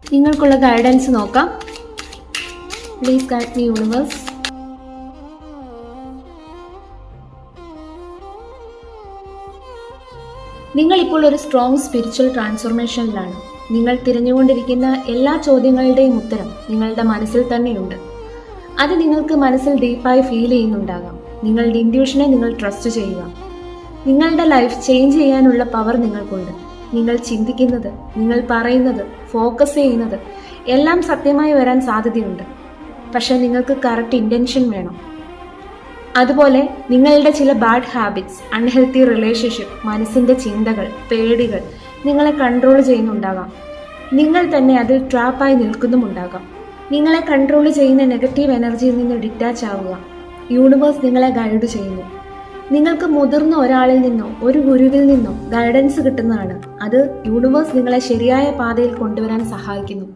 നിങ്ങൾക്കുള്ള ഗൈഡൻസ് നോക്കാം. Please guide me universe. നിങ്ങൾ ഇപ്പോൾ ഒരു സ്ട്രോങ് സ്പിരിച്വൽ ട്രാൻസ്ഫോർമേഷനിലാണ്. നിങ്ങൾ തിരഞ്ഞുകൊണ്ടിരിക്കുന്ന എല്ലാ ചോദ്യങ്ങളുടെയും ഉത്തരം നിങ്ങളുടെ മനസ്സിൽ തന്നെയുണ്ട്. അത് നിങ്ങൾക്ക് മനസ്സിൽ ഡീപ്പായി ഫീൽ ചെയ്യുന്നുണ്ടാകാം. നിങ്ങളുടെ ഇൻഡ്യൂഷനെ നിങ്ങൾ ട്രസ്റ്റ് ചെയ്യുക. നിങ്ങളുടെ ലൈഫ് ചേഞ്ച് ചെയ്യാനുള്ള പവർ നിങ്ങൾക്കുണ്ട്. നിങ്ങൾ ചിന്തിക്കുന്നത്, നിങ്ങൾ പറയുന്നത്, ഫോക്കസ് ചെയ്യുന്നത് എല്ലാം സത്യമായി വരാൻ സാധ്യതയുണ്ട്. പക്ഷെ നിങ്ങൾക്ക് കറക്റ്റ് ഇൻറ്റൻഷൻ വേണം. അതുപോലെ നിങ്ങളുടെ ചില ബാഡ് ഹാബിറ്റ്സ്, അൺഹെൽത്തി റിലേഷൻഷിപ്പ്, മനസ്സിൻ്റെ ചിന്തകൾ, പേടികൾ നിങ്ങളെ കൺട്രോൾ ചെയ്യുന്നുണ്ടാകാം. നിങ്ങൾ തന്നെ അതിൽ ട്രാപ്പായി നിൽക്കുന്നുമുണ്ടാകാം. നിങ്ങളെ കൺട്രോൾ ചെയ്യുന്ന നെഗറ്റീവ് എനർജിയിൽ നിന്ന് ഡിറ്റാച്ച് ആവുക. യൂണിവേഴ്സ് നിങ്ങളെ ഗൈഡ് ചെയ്യുന്നു. നിങ്ങൾക്ക് മുതിർന്ന ഒരാളിൽ നിന്നോ ഒരു ഗുരുവിൽ നിന്നോ ഗൈഡൻസ് കിട്ടുന്നതാണ്. അത് യൂണിവേഴ്സ് നിങ്ങളെ ശരിയായ പാതയിൽ കൊണ്ടുവരാൻ സഹായിക്കുന്നു.